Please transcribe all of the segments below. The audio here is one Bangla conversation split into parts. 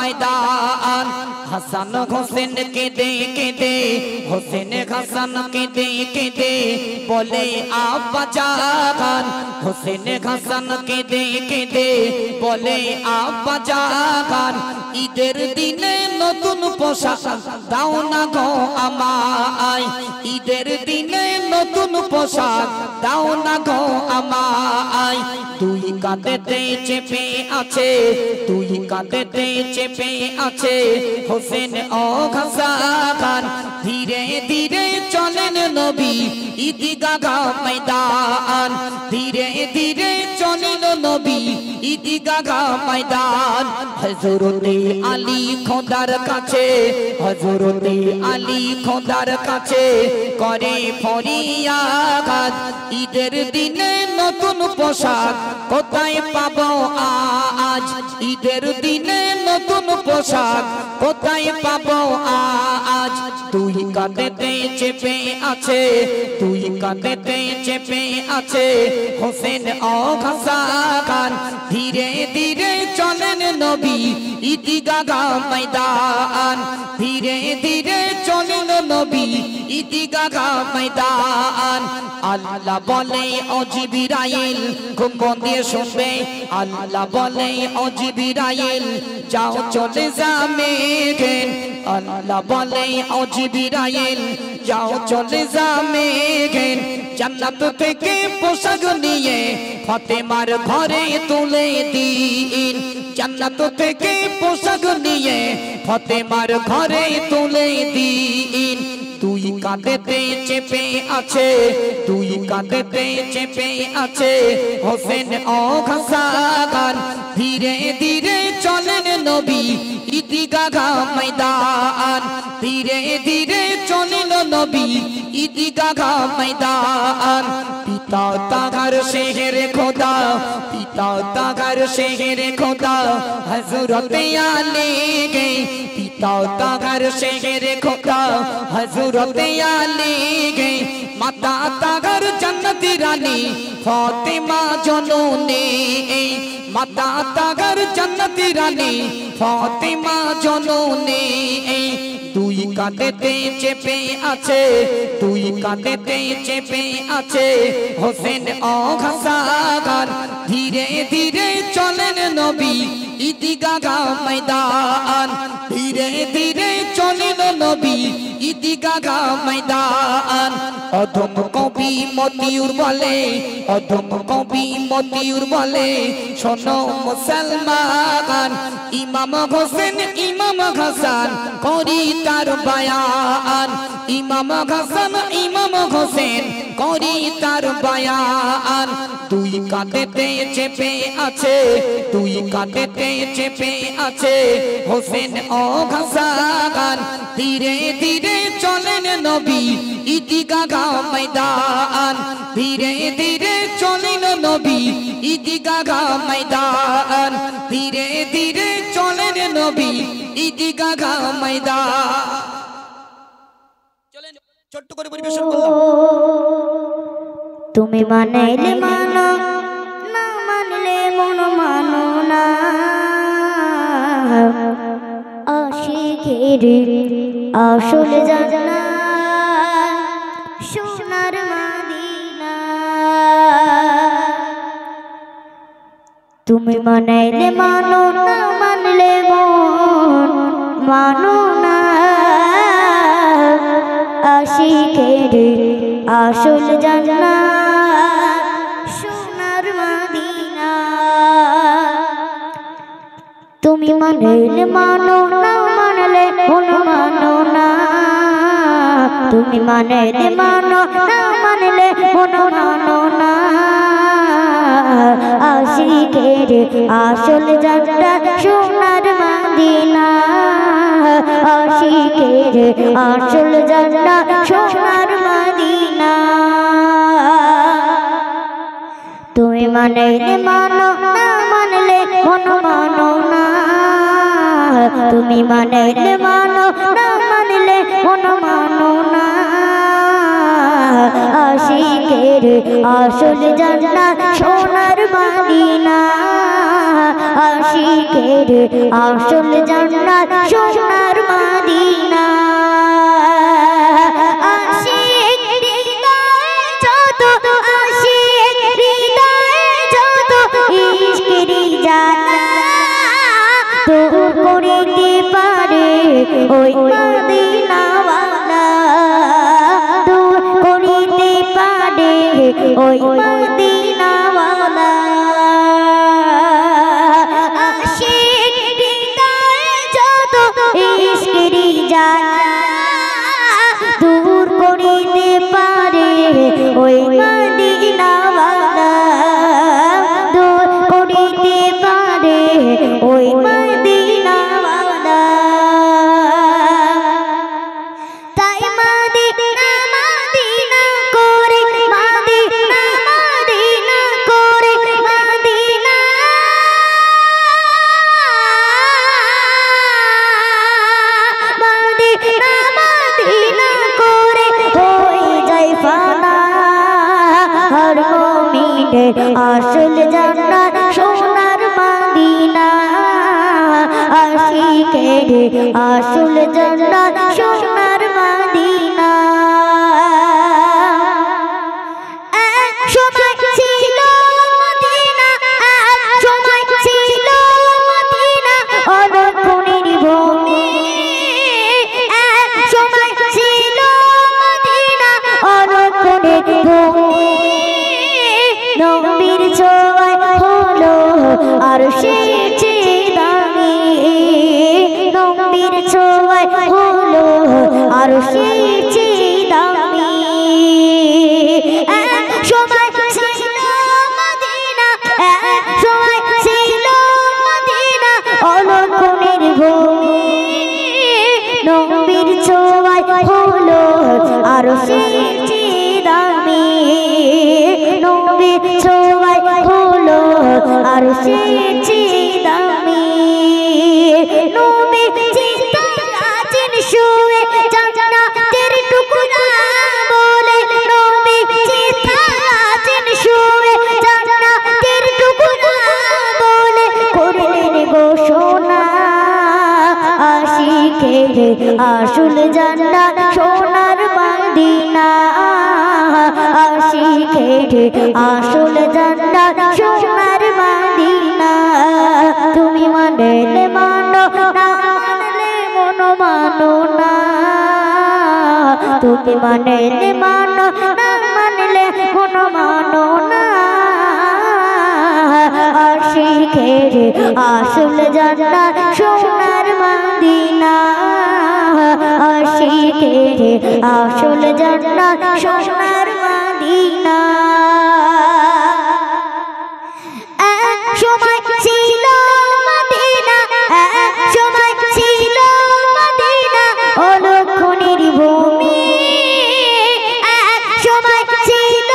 मैदान हसन हुसैन के दे हुसैन हसन के दे बोले आब्बा जान हुसैन हसन के दे बोले आब्बा जान ঈদের দিনে নতুন পোশাক দাও না গো আমায় ঈদের দিনে নতুন পোশাক দাও না গো আমায় তুই কাঁধেতে চেপে আছে তুই কাঁধেতে চেপে আছে হোসেন ও হাসান ধীরে ধীরে চলেন নবী ঈদগাহ ময়দান ধীরে ধীরে চলেন নবী ঈদগাহ ময়দান হযরতে আলী খোদার কাছে হযরতে আলী খোদার কাছে করে ফরিয়াদ ঈদের দিনে নতুন পোশাক কোথায় পাবো আজ ঈদের দিনে নতুন পোশাক কোথায় পাবো আজ তুই কাঁধেতে চেপে আছে তুই কাঁধেতে চেপে আছে হোসেন ও হাসান ধীরে ধীরে চলেন নবী ঈদগাহ ময়দান ধীরে ধীরে চলেন নবী ঈদগাহ ময়দান আল্লাহ বলে ও জিবরাইল খুব মন দিয়ে শুনবে আল্লাহ বলে ও জিবরাইল যাও চলে যা মেঘে আল্লাহ বলে ও জিবরাইল যাও চলে যা মেঘে জান্নাত থেকে পোশাক নিয়ে ফাতেমার ঘরে তুলে দিন জান্নাত থেকে পোশাক নিয়ে ফাতেমার ঘরে তুলে দিন তুই কাঁধেতে চেপে আছে তুই কাঁধেতে চেপে আছে হোসেন ও হাসান ধীরে ধীরে চলেন নবী ঈদগাহ ময়দান ধীরে ধীরে চলেন নবী ঈদগাহ ময়দান পিতা তাহার শেহরে খোদা পিতা তাহার শেহরে খোদা হযরতে আলী গে পিতা তাহার শেহরে খোদা হযরতে আলী গে মাতা তাহার জান্নাতি রানী ফাতেমা জননী মাতা তাহার জান্নাতি রানী ফাতেমা জননী তুই কাঁধেতে চেপে আছে তুই কাঁধেতে চেপে আছে হোসেন ও হাসান ধীরে ধীরে চলেন নবী ঈদগাহ ময়দান ধীরে ধীরে চলেন নবী ঈদগাহ ময়দান অধম কবি মতিউর বলে অধম কবি মতিউর বলে শোনো মুসলমান ইমাম হোসেন ইমাম হাসান করি তার বয়ান ইমাম হাসান ইমাম হোসেন করি তার বয়ান তুই কাঁধেতে চেপে আছে তুই কাঁধেতে চেপে আছে হোসেন ও হাসান ধীরে ধীরে চলেন নবী ঈদগাহ ময়দান ধীরে ধীরে চলেন নবী ঈদগাহ ময়দান ধীরে ধীরে চলেন নবী ঈদগাহ ময়দান চলেন ছোট্ট করে পরিবেশন করলাম তুমি মানাইলে মানো না মানলে মন মানো না আশিকের আসল জানা সোনার মদিনা তুমি মানাইলে মানো না মানলে মন মানো না আশিকের আসল জানা সোনার মদিনা তুমি মানলে মানো না মানলে মন মানো না তুমি মানলে মানো না মানলে মন মানো না আশিকের আসল জানা সোনার মদিনা আশিকের আসল জানা সোনার মদিনা তুমি মানলে মানো না মানলে মন মানো না তুমি মানলে মানো না মানলে মন মানো না আশিকের আসল জানা সোনার মদিনা আশিকের আসল জান্নাত সোনার মদিনা আশিক হৃদয়ে যত আশিক হৃদয়ে যত ইশকেরি জ্বালা দূর করিতে পারে ওই মদিনাওয়ালা দূর করিতে পারে ওই মদিনাওয়ালা আশিক হৃদয়ে যত ইশকেরি জ্বালা দূর করিতে পারে ওই মদিনাওয়ালা দূর করিতে পারে ওই মদিনাওয়ালা তাই মদিনা মদিনা করে মদিনা মদিনা করে মদিনা মদিনা মদিনা করে হয়ে যায় ফানা হর মুমিনের আসল জান্নাত সোনার মদিনা আশিকের আসল জান্নাত সোনার মদিনা এক সময় ছিল মদিনা এক সময় ছিল মদিনা অলক্ষণের ভূমি এক সময় ছিল মদিনা অলক্ষণের ভূমি নবীর ছোঁয়ায় হলো আরশের চেয়ে দামি নবীর ছোঁয়ায় হলো আরশের চেয়ে দামি এক সময় ছিল মদিনা এক সময় ছিল মদিনা অলক্ষণের ভূমি নবীর ছোঁয়ায় হলো আরশের চেয়ে দামি নবীর ছোঁয়ায় হলো আরশের চেয়ে দামি নবী চিন্তায় আছেন শুয়ে জান্নাতের টুকরা বলে নবী চিন্তায় আছেন শুয়ে জান্নাতের টুকরা বলে করলেন ঘোষণা আশিকের আসল জান্নাত সোনার মদিনা আশিকের আসল জান্নাত সোনার মদিনা তুমি মানলে মানো না মানলে মন মানো না তুমি মানলে মানো না মানলে মন মানো না আশিকের আসল জান্নাত সোনার মদিনা আশিকের আসল জান্নাত সোনার মদিনা এক সময় ছিল মদিনা এক সময় ছিল মদিনা অলক্ষণের ভূমি এক সময় ছিল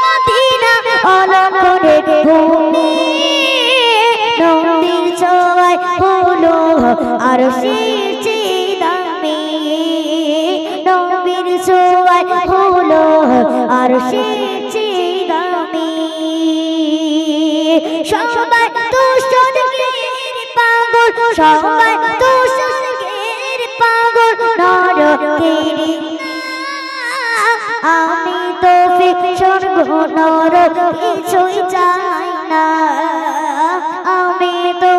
মদিনা অলক্ষণের ভূমি নবীর ছোঁয়ায় হলো আরশের চেয়ে দামি নবীর ছোঁয়ায় হলো আরশের চেয়ে দামি সবাই তো স্বর্গের পাগল সবাই তো স্বর্গের পাগল নরকের আমি তো স্বর্গ নরক কিছুই চাই না আমি তো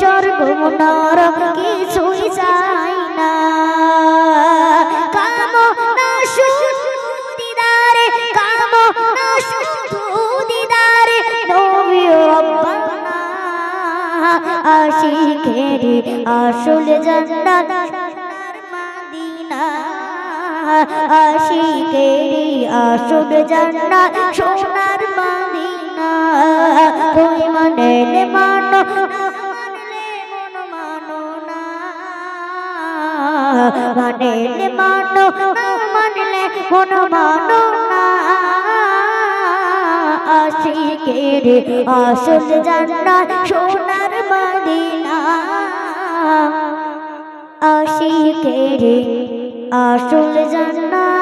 স্বর্গ নরক কিছুই চাই না কামনা শুধু দিদারে কামনা শুধু দিদারে নবী রব্বানা আশিকের আসল জান্নাত সোনার মদিনা আশিকের আসল জান্নাত সোনার মদিনা তুই মানলে মানো মানলে মন মানো না মানলে মানো না মানলে মন মানো না আশিকের আসল জান্নাত সোনার মদিনা আশিকের আসল জান্নাত